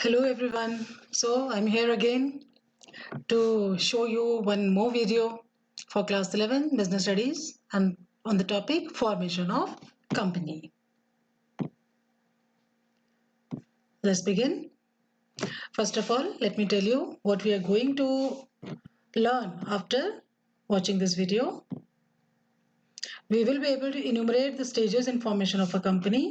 Hello everyone. So I'm here again to show you one more video for class 11 business studies and on the topic formation of company. Let's begin. First of all, let me tell you what we are going to learn after watching this video. We will be able to enumerate the stages in formation of a company.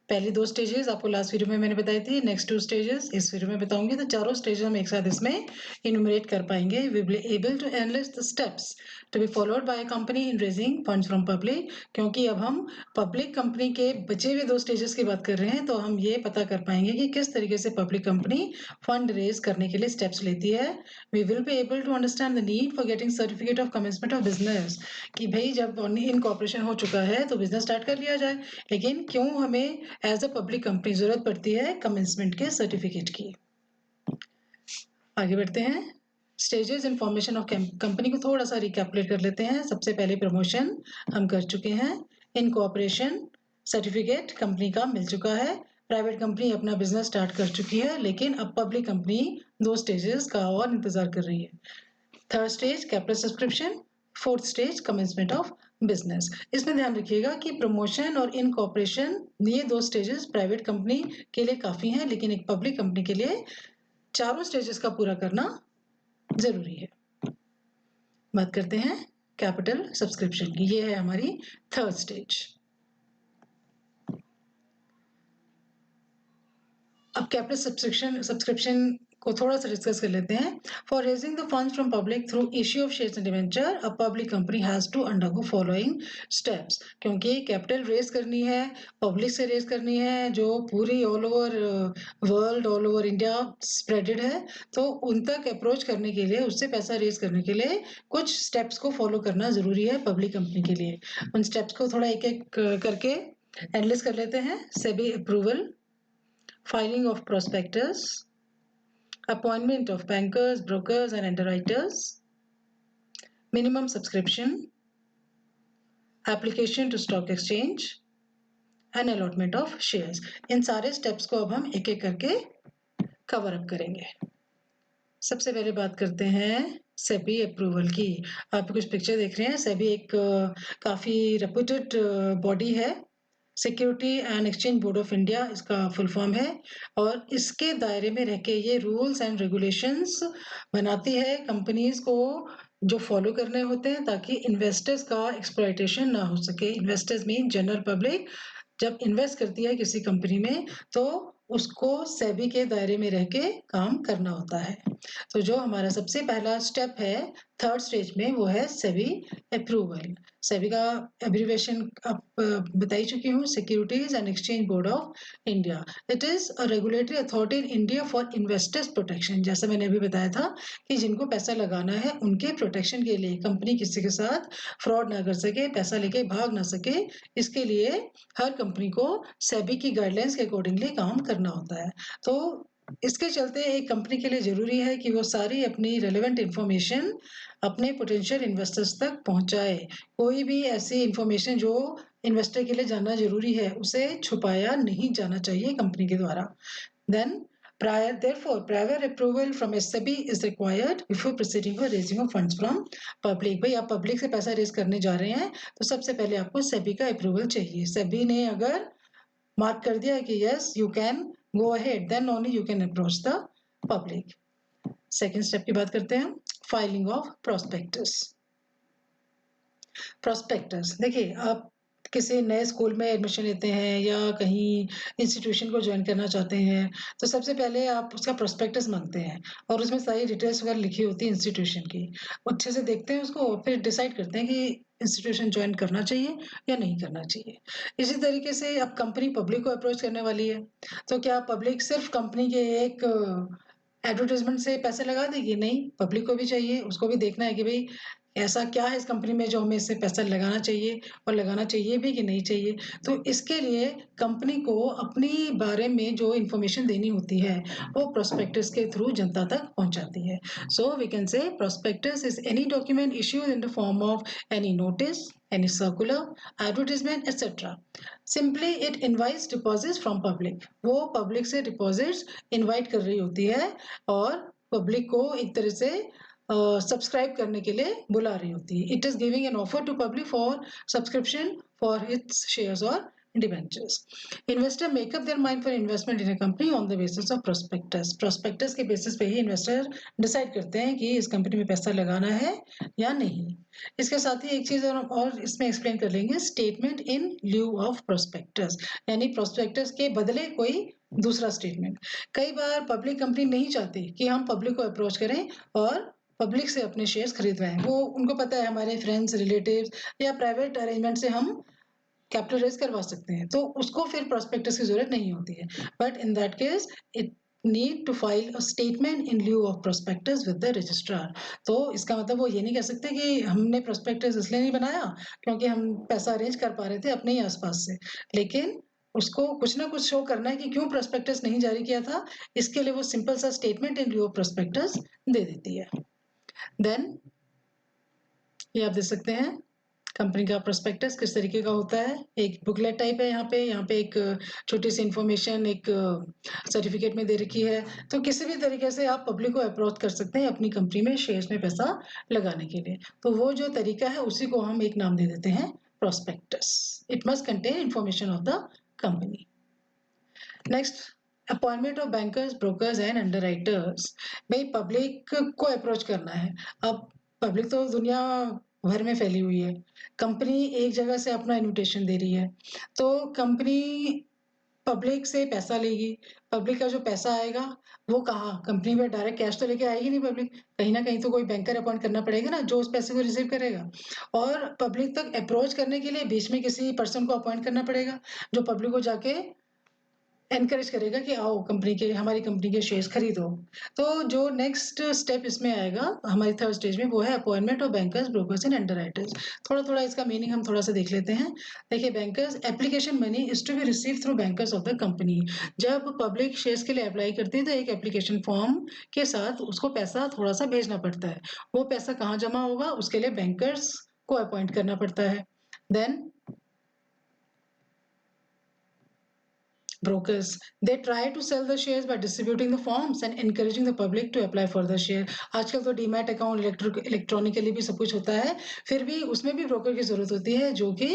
पहली दो stages आपको last video में मैंने बताई थी, next two stages इस video में बताऊंगी। तो चारों स्टेजेस हम एक साथ इसमें इनुमरेट कर पाएंगे। We will able to analyse the steps to be followed by a company in raising funds from public, क्योंकि अब हम पब्लिक कंपनी के बचे हुए दो स्टेजेस की बात कर रहे हैं, तो हम ये पता कर पाएंगे कि किस तरीके से पब्लिक कंपनी फंड रेज करने के लिए स्टेप्स लेती है। We will be able to understand the need for getting certificate of commencement of business, कि भाई जब इनकॉर्पोरेशन हो चुका है तो बिजनेस स्टार्ट कर लिया जाए, लेकिन क्यों हमें एज अ पब्लिक कंपनी जरूरत पड़ती है कमेंसमेंट के सर्टिफिकेट की। आगे बढ़ते हैं। Stages in formation of company को थोड़ा सा रिकैपिटुलेट कर लेते हैं। सबसे पहले प्रमोशन हम कर चुके हैं, इनकॉर्पोरेशन सर्टिफिकेट कंपनी का मिल चुका है, प्राइवेट कंपनी अपना बिजनेस स्टार्ट कर चुकी है, लेकिन अब पब्लिक कंपनी दो स्टेजेस का और इंतजार कर रही है। Third stage capital subscription, fourth stage commencement of business. इसमें ध्यान रखिएगा कि प्रमोशन और इनकॉर्पोरेशन ये दो स्टेजेस प्राइवेट कंपनी के लिए काफी हैं, लेकिन एक पब्लिक कंपनी के लिए चारों स्टेजेस का पूरा करना जरूरी है। बात करते हैं कैपिटल सब्सक्रिप्शन की। ये है हमारी थर्ड स्टेज। अब कैपिटल सब्सक्रिप्शन को थोड़ा सा डिस्कस कर लेते हैं। For raising the funds from public through issue of shares and debenture, a public company has to undergo following steps. क्योंकि कैपिटल रेज करनी है, पब्लिक से रेज करनी है, जो पूरी all over world, all over India spreaded है, तो उन तक अप्रोच करने के लिए, उससे पैसा रेज करने के लिए कुछ स्टेप्स को फॉलो करना जरूरी है पब्लिक कंपनी के लिए। उन स्टेप्स को थोड़ा एक एक करके एनालाइज कर लेते हैं। SEBI approval, filing of prospectus, appointment of bankers, brokers and underwriters, minimum subscription, application to stock exchange and allotment of shares। इन सारे स्टेप्स को अब हम एक एक करके कवर अप करेंगे। सबसे पहले बात करते हैं सेबी अप्रूवल की। आप कुछ पिक्चर देख रहे हैं। सेबी एक काफी रेप्यूटेड बॉडी है, security and exchange board of India इसका फुल फॉर्म है, और इसके दायरे में रह के ये रूल्स एंड रेगुलेशंस बनाती है कंपनीज को, जो फॉलो करने होते हैं ताकि इन्वेस्टर्स का एक्सप्लॉयटेशन ना हो सके। इन्वेस्टर्स मीन जनरल पब्लिक जब इन्वेस्ट करती है किसी कंपनी में, तो उसको सेबी के दायरे में रह के काम करना होता है। तो जो हमारा सबसे पहला स्टेप है थर्ड स्टेज में, वो है सेबी अप्रूवल। सेबी का एब्रीविएशन अब बताई चुकी हूँ, securities and exchange board of India. It is a regulatory authority in India for investors protection. जैसा मैंने अभी बताया था कि जिनको पैसा लगाना है उनके प्रोटेक्शन के लिए, कंपनी किसी के साथ फ्रॉड ना कर सके, पैसा लेके भाग ना सके, इसके लिए हर कंपनी को सेबी की गाइडलाइंस के अकॉर्डिंगली काम करना होता है। तो इसके चलते एक कंपनी के लिए जरूरी है कि वो सारी अपनी रेलेवेंट इंफॉर्मेशन अपने पोटेंशियल इन्वेस्टर्स तक पहुंचाए। कोई भी ऐसी इंफॉर्मेशन जो इन्वेस्टर के लिए जानना जरूरी है, उसे छुपाया नहीं जाना चाहिए कंपनी के द्वारा। Then prior approval from SEBI is required before proceeding for raising of funds from public। भाई आप पब्लिक से पैसा रेज करने जा रहे हैं तो सबसे पहले आपको सेबी का अप्रूवल चाहिए। सेबी ने अगर मार्क कर दिया कि yes you can go ahead, then only you can approach the public. Second step की बात करते हैं, फाइलिंग ऑफ प्रोस्पेक्टस। प्रोस्पेक्टस देखिए, आप किसी नए स्कूल में एडमिशन लेते हैं या कहीं इंस्टीट्यूशन को ज्वाइन करना चाहते हैं, तो सबसे पहले आप उसका प्रोस्पेक्टस मांगते हैं और उसमें सारी डिटेल्स वगैरह लिखी होती है इंस्टीट्यूशन की। अच्छे से देखते हैं उसको, फिर डिसाइड करते हैं कि इंस्टीट्यूशन ज्वाइन करना चाहिए या नहीं करना चाहिए। इसी तरीके से अब कंपनी पब्लिक को अप्रोच करने वाली है, तो क्या पब्लिक सिर्फ कंपनी के एक एडवर्टाइजमेंट से पैसे लगा देगी? नहीं, पब्लिक को भी चाहिए, उसको भी देखना है कि भाई ऐसा क्या है इस कंपनी में जो हमें इससे पैसा लगाना चाहिए और लगाना चाहिए भी कि नहीं चाहिए। तो इसके लिए कंपनी को अपनी बारे में जो इंफॉर्मेशन देनी होती है वो प्रोस्पेक्टस के थ्रू जनता तक पहुंचाती है। So we can say prospectus is any document issued in the form of any notice, any circular, advertisement, etc. Simply it invites deposits from public. वो public से deposits invite कर रही होती है और public को एक तरह से सब्सक्राइब करने के लिए बुला रही होती है. It is giving an offer to public for subscription for its shares or debentures. Investor make up their mind for investment in a company on the basis of prospectus. Prospectus के basis पे ही investor decide करते हैं कि इस company में पैसा लगाना है या नहीं. इसके साथ ही एक चीज और इसमें explain कर लेंगे, statement in lieu of prospectus, यानी prospectus के बदले कोई दूसरा स्टेटमेंट. कई बार पब्लिक कंपनी नहीं चाहती कि हम पब्लिक को अप्रोच करें और पब्लिक से अपने शेयर्स खरीदवाएं. वो उनको पता है हमारे फ्रेंड्स, रिलेटिव्स या प्राइवेट अरेंजमेंट से हम कैपिटल रेज करवा सकते हैं, तो उसको फिर प्रोस्पेक्टस की जरूरत नहीं होती है. But in that case it need to file a statement in lieu of prospectus with the registrar. तो इसका मतलब वो ये नहीं कह सकते कि हमने प्रोस्पेक्टस इसलिए नहीं बनाया क्योंकि हम पैसा अरेंज कर पा रहे थे अपने ही आसपास से, लेकिन उसको कुछ ना कुछ शो करना है कि क्यों प्रोस्पेक्टस नहीं जारी किया था. इसके लिए वो सिंपल सा statement in lieu of prospectus दे देती है. देन ये आप देख सकते हैं कंपनी का प्रोस्पेक्टस किस तरीके का होता है. एक बुकलेट टाइप है. यहाँ पे एक छोटी सी इंफॉर्मेशन एक सर्टिफिकेट में दे रखी है. तो किसी भी तरीके से आप पब्लिक को अप्रोच कर सकते हैं अपनी कंपनी में शेयर्स में पैसा लगाने के लिए. तो वो जो तरीका है उसी को हम एक नाम दे देते हैं prospectus. It must contain information of the company. Next, appointment of bankers, brokers and underwriters. भाई पब्लिक को अप्रोच करना है. अब पब्लिक तो दुनिया भर में फैली हुई है. कंपनी एक जगह से अपना इन्विटेशन दे रही है, तो कंपनी पब्लिक से पैसा लेगी. पब्लिक का जो पैसा आएगा वो कहाँ, कंपनी में डायरेक्ट कैश तो लेके आएगी नहीं पब्लिक. कहीं ना कहीं तो कोई बैंकर अपॉइंट करना पड़ेगा ना जो उस पैसे को रिसीव करेगा. और पब्लिक तक अप्रोच करने के लिए बीच में किसी पर्सन को अपॉइंट करना पड़ेगा जो पब्लिक को जाके एनकरेज करेगा कि आओ कंपनी के, हमारी कंपनी के शेयर्स खरीदो. तो जो नेक्स्ट स्टेप इसमें आएगा हमारी थर्ड स्टेज में वो है appointment of bankers, brokers and underwriters. थोड़ा थोड़ा इसका मीनिंग हम थोड़ा सा देख लेते हैं. देखिए, bankers, application money is to be receive through bankers of the company. जब पब्लिक शेयर्स के लिए अप्लाई करती है तो एक एप्लीकेशन फॉर्म के साथ उसको पैसा थोड़ा सा भेजना पड़ता है. वो पैसा कहाँ जमा होगा उसके लिए बैंकर्स को अपॉइंट करना पड़ता है. Then brokers, they try to sell the shares by distributing the forms and encouraging the public to apply for the share. आजकल तो डीमैट अकाउंट इलेक्ट्रॉनिकली भी सब कुछ होता है, फिर भी उसमें भी ब्रोकर की जरूरत होती है जो कि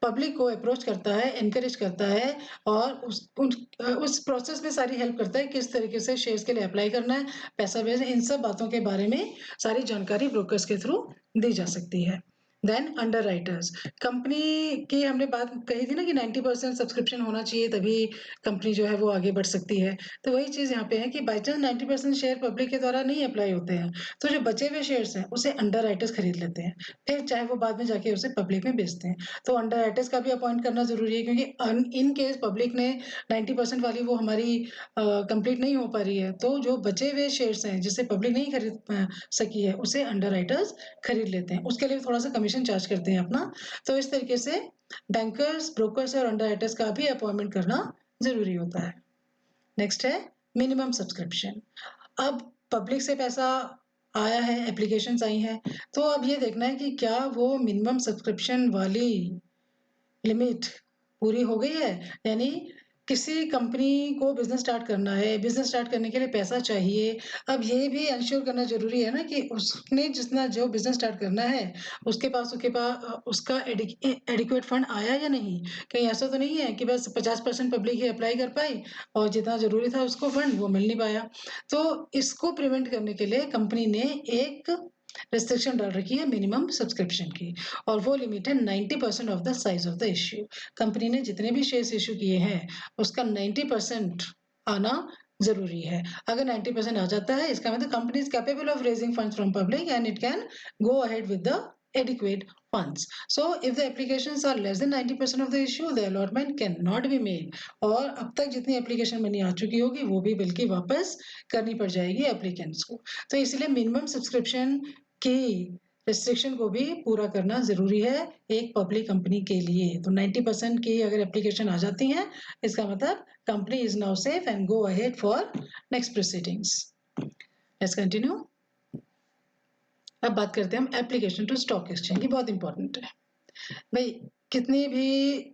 पब्लिक को अप्रोच करता है, एनकरेज करता है और उस प्रोसेस में सारी हेल्प करता है. किस तरीके से शेयर्स के लिए अप्लाई करना है, पैसा भेजना, इन सब बातों के बारे में सारी जानकारी ब्रोकर्स के थ्रू दी जा सकती है. देन अंडरराइटर्स, कंपनी की हमने बात कही थी ना कि 90% सब्सक्रिप्शन होना चाहिए तभी कंपनी जो है वो आगे बढ़ सकती है. तो वही चीज यहाँ पे है कि बाई चांस 90% शेयर पब्लिक के द्वारा नहीं अप्लाई होते हैं तो जो बचे हुए शेयर्स हैं उसे अंडरराइटर्स खरीद लेते हैं, फिर चाहे वो बाद में जाके उसे पब्लिक में बेचते हैं. तो अंडरराइटर्स का भी अपॉइंट करना जरूरी है क्योंकि इन केस पब्लिक ने 90% वाली वो हमारी कंप्लीट नहीं हो पा रही है तो जो बचे हुए शेयर्स हैं जिसे पब्लिक नहीं खरीद सकी है उसे अंडरराइटर्स खरीद लेते हैं. उसके लिए थोड़ा सा कमीशन चार्ज करते हैं अपना. तो इस तरीके से बैंकर्स, ब्रोकर्स और अंडरराइटर्स का भी अपॉइंटमेंट करना जरूरी होता है. नेक्स्ट है मिनिमम सब्सक्रिप्शन. अब पब्लिक से पैसा आया है, एप्लीकेशंस आई हैं, तो अब ये देखना है कि क्या वो मिनिमम सब्सक्रिप्शन वाली लिमिट पूरी हो गई है. यानी किसी कंपनी को बिजनेस स्टार्ट करना है, बिजनेस स्टार्ट करने के लिए पैसा चाहिए. अब ये भी इंश्योर करना जरूरी है ना कि उसने जितना जो बिजनेस स्टार्ट करना है उसके पास उसका एडिक्वेट फंड आया या नहीं. कहीं ऐसा तो नहीं है कि बस 50% पब्लिक ही अप्लाई कर पाई और जितना जरूरी था उसको फंड वो मिल नहीं पाया. तो इसको प्रिवेंट करने के लिए कंपनी ने एक रिस्ट्रिक्शन डाल रखी है मिनिमम सब्सक्रिप्शन की और वो लिमिट है 90% of the size of the issue. Company ने जितने भी शेयर्स इश्यू किए हैं उसका 90% आना जरूरी है. अगर 90% आ जाता है इसका मतलब company is capable of raising funds from public and it can go ahead with the adequate funds. So if the applications are less than 90% of the issue, the allotment cannot be made. और अब तक जितनी application money आ चुकी होगी वो भी बल्कि वापस करनी पड़ जाएगी एप्लीकेंट्स को. तो इसलिए मिनिमम सब्सक्रिप्शन की रिस्ट्रिक्शन को भी पूरा करना जरूरी है एक पब्लिक कंपनी के लिए. तो 90% की अगर एप्लीकेशन आ जाती हैं इसका मतलब company is now safe and go ahead for next proceedings. Let's continue. अब बात करते हैं हम एप्लीकेशन टू स्टॉक एक्सचेंज की, बहुत इंपॉर्टेंट है. भाई कितनी भी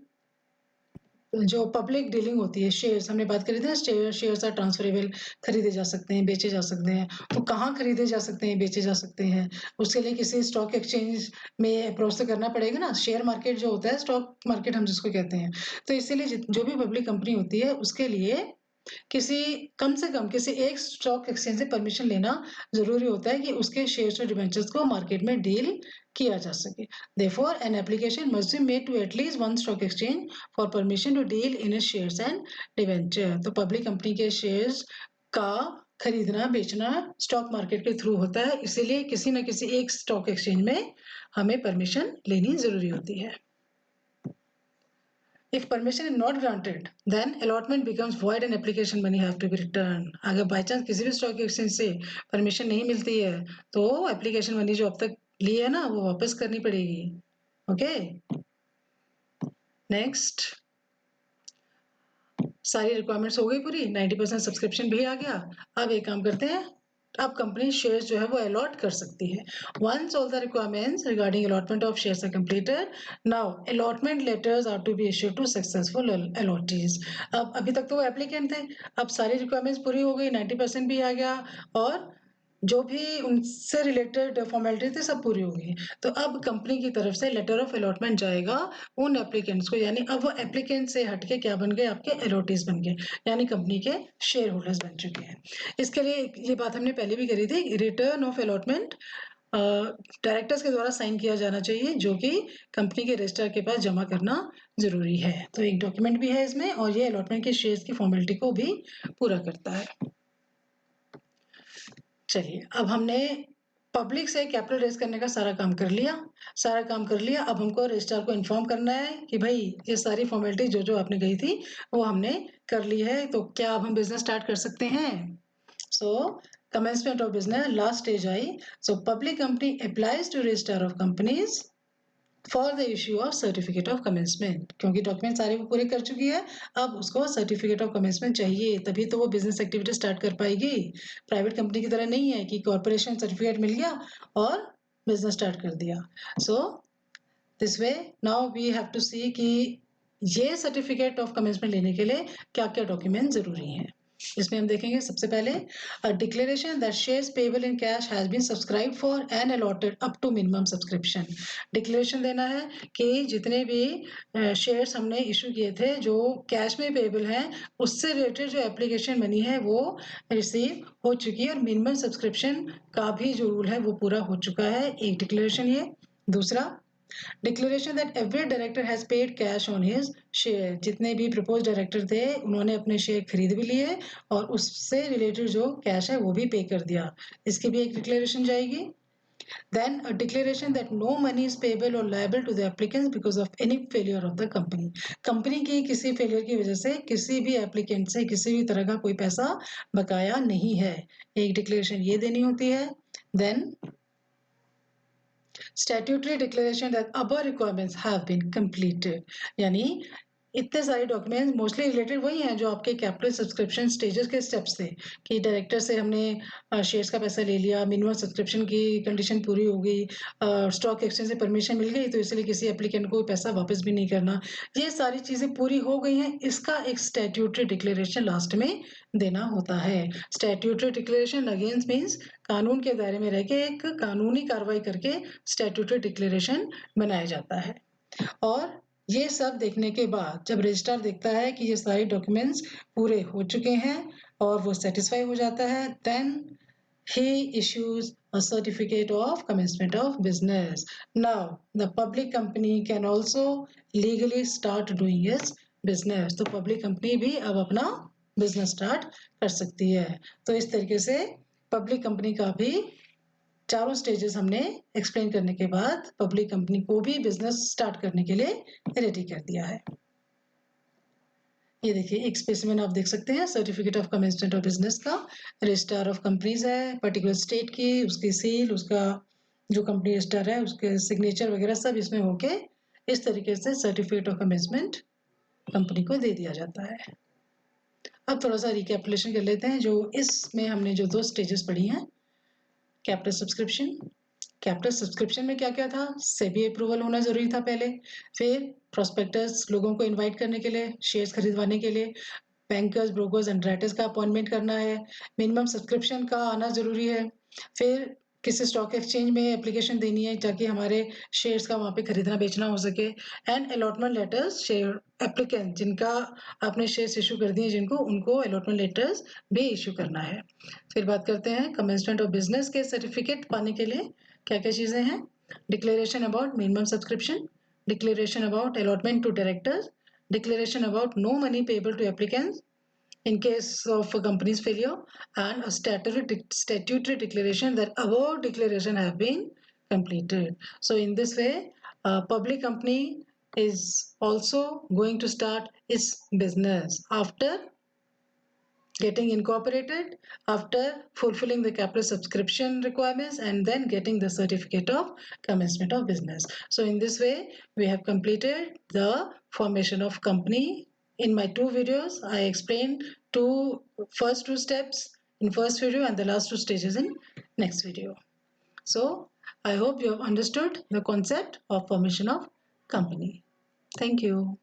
जो पब्लिक डीलिंग होती है, शेयर्स हमने बात करी थी ना, शेयर्स आर ट्रांसफरेबल, खरीदे जा सकते हैं, बेचे जा सकते हैं। तो कहाँ खरीदे जा सकते हैं, बेचे जा सकते हैं? उसके लिए किसी स्टॉक एक्सचेंज में अप्रोच तो करना पड़ेगा ना। शेयर मार्केट जो होता है, स्टॉक मार्केट हम जिसको कहते हैं। तो इसीलिए जो भी पब्लिक कंपनी होती है उसके लिए किसी कम से कम किसी एक स्टॉक एक्सचेंज से परमिशन लेना ज़रूरी होता है कि उसके शेयर्स और डिबेंचर्स को मार्केट में डील किया जा सके। Therefore, an application must be made to at least one stock exchange for permission to deal in its shares and debenture. तो पब्लिक कंपनी के शेयर्स का खरीदना बेचना स्टॉक मार्केट के थ्रू होता है, इसीलिए किसी न किसी एक स्टॉक एक्सचेंज में हमें परमिशन लेनी जरूरी होती है। If permission is not granted, then allotment becomes void and application money have to be returned. अगर बाई चांस किसी भी स्टॉक एक्सचेंज से परमिशन नहीं मिलती है तो एप्लीकेशन मनी जो अब तक ली है ना वो वापस करनी पड़ेगी। ओके, नेक्स्ट, सारी रिक्वायरमेंट्स हो गई पूरी, 90% सब्सक्रिप्शन भी आ गया। अब एक काम करते हैं, अब कंपनी शेयर्स जो है वो अलॉट कर सकती है। Once all the requirements regarding allotment of shares are completed, now allotment letters are to be issued to successful allottees. अब अभी तक तो वो एप्लीकेंट थे, अब सारी रिक्वायरमेंट्स पूरी हो गई, 90% भी आ गया और जो भी उनसे रिलेटेड फॉर्मेलिटी थी सब पूरी हो गई। तो अब कंपनी की तरफ से लेटर ऑफ अलॉटमेंट जाएगा उन एप्लीकेंट्स को, यानी अब वो एप्लीकेंट से हटके क्या बन गए, आपके अलॉटीज बन गए, यानी कंपनी के शेयर होल्डर्स बन चुके हैं। इसके लिए ये बात हमने पहले भी करी थी, रिटर्न ऑफ अलॉटमेंट डायरेक्टर्स के द्वारा साइन किया जाना चाहिए, जो कि कंपनी के रजिस्ट्रार के पास जमा करना जरूरी है। तो एक डॉक्यूमेंट भी है इसमें और ये अलॉटमेंट के शेयर्स की फॉर्मेलिटी को भी पूरा करता है। चलिए, अब हमने पब्लिक से कैपिटल रेज करने का सारा काम कर लिया, अब हमको रजिस्ट्रार को इन्फॉर्म करना है कि भाई ये सारी फॉर्मेलिटी जो जो आपने कही थी वो हमने कर ली है, तो क्या अब हम बिजनेस स्टार्ट कर सकते हैं? सो commencement of business, last stage I. So public company applies to registrar of companies for the issue of certificate of commencement, क्योंकि डॉक्यूमेंट सारे वो पूरे कर चुकी है, अब उसको सर्टिफिकेट ऑफ कमेंसमेंट चाहिए, तभी तो वो बिजनेस एक्टिविटी स्टार्ट कर पाएगी। प्राइवेट कंपनी की तरह नहीं है कि कॉर्पोरेशन सर्टिफिकेट मिल गया और बिजनेस स्टार्ट कर दिया। So this way now we have to see कि ये सर्टिफिकेट ऑफ कमेंसमेंट लेने के लिए क्या क्या डॉक्यूमेंट जरूरी हैं। इसमें हम देखेंगे सबसे पहले declaration that shares payable in cash has been subscribe for and allotted up to minimum subscription. Declaration देना है कि जितने भी शेयर्स हमने इशू किए थे जो कैश में पेबल हैं उससे रिलेटेड जो एप्लीकेशन मनी है वो रिसीव हो चुकी है और मिनिमम सब्सक्रिप्शन का भी जो रूल है वो पूरा हो चुका है। एक डिक्लेरेशन ये। दूसरा, declaration that every director has paid cash on his share. जितने भी प्रपोज डायरेक्टर थे उन्होंने अपने शेयर खरीद भी लिए और उससे रिलेटेड जो कैश है वो भी पे कर दिया, इसकी भी एक डिक्लेरेशन जाएगी। Then a declaration that no money is payable or liable to the applicants because of any failure of the company. Company की किसी फेलियर की वजह से किसी भी एप्लीकेंट से किसी भी तरह का कोई पैसा बकाया नहीं है, एक डिक्लेरेशन ये देनी होती है। Then statutory declaration that above requirements have been completed, यानी इतने सारे डॉक्यूमेंट्स मोस्टली रिलेटेड वही हैं जो आपके कैपिटल सब्सक्रिप्शन स्टेजेस के स्टेप्स थे कि डायरेक्टर से हमने शेयर्स का पैसा ले लिया, मिनिमम सब्सक्रिप्शन की कंडीशन पूरी हो गई, स्टॉक एक्सचेंज से परमिशन मिल गई, तो इसलिए किसी एप्लीकेंट को पैसा वापस भी नहीं करना, ये सारी चीज़ें पूरी हो गई हैं। इसका एक स्टैट्यूटरी डिक्लेरेशन लास्ट में देना होता है। स्टैट्यूटरी डिक्लेरेशन अगेंस्ट मीन्स कानून के दायरे में रह के एक कानूनी कार्रवाई करके स्टैट्यूटरी डिक्लेरेशन बनाया जाता है। और ये सब देखने के बाद जब रजिस्ट्रार देखता है कि ये सारे डॉक्यूमेंट्स पूरे हो चुके हैं और वो सेटिस्फाई हो जाता है, then he issues a certificate of commencement of business. Now the public company can also legally start doing its business. तो पब्लिक कंपनी भी अब अपना बिजनेस स्टार्ट कर सकती है। तो इस तरीके से पब्लिक कंपनी का भी चारों स्टेजेस हमने एक्सप्लेन करने के बाद पब्लिक कंपनी को भी बिजनेस स्टार्ट करने के लिए रेडी कर दिया है। ये देखिए एक स्पेसिमेन आप देख सकते हैं certificate of commencement of business का, रजिस्ट्रार ऑफ कंपनीज है पर्टिकुलर स्टेट की, उसकी सील, उसका जो कंपनी रजिस्टर है उसके सिग्नेचर वगैरह सब इसमें होके इस तरीके से सर्टिफिकेट ऑफ कमेंसमेंट कंपनी को दे दिया जाता है। अब थोड़ा सा रिकैपिटुलेशन कर लेते हैं जो इसमें हमने जो 2 स्टेजेस पढ़ी हैं, कैपिटल सब्सक्रिप्शन कैपिटल सब्सक्रिप्शन में क्या-क्या था? सेबी अप्रूवल होना ज़रूरी था पहले, फिर प्रोस्पेक्टस लोगों को इनवाइट करने के लिए, शेयर्स खरीदवाने के लिए, बैंकर्स, ब्रोकर्स, अंडरराइटर्स का अपॉइंटमेंट करना है, मिनिमम सब्सक्रिप्शन का आना ज़रूरी है, फिर किसी स्टॉक एक्सचेंज में एप्लीकेशन देनी है ताकि हमारे शेयर्स का वहाँ पे खरीदना बेचना हो सके, and allotment letters share applicant जिनका आपने शेयर्स इशू कर दिए जिनको उनको अलॉटमेंट लेटर्स भी इशू करना है। फिर बात करते हैं कमेंसमेंट ऑफ बिजनेस के सर्टिफिकेट पाने के लिए क्या-क्या चीज़ें हैं? Declaration about minimum subscription, declaration about allotment to directors, declaration about no money payable to applicants in case of a company's failure, and a statutory declaration that above declaration have been completed. So in this way, a public company is also going to start its business after getting incorporated, after fulfilling the capital subscription requirements, and then getting the certificate of commencement of business. So in this way, we have completed the formation of company. In my two videos, I explained first two steps in first video and the last two stages in next video. So I hope you have understood the concept of formation of company. Thank you.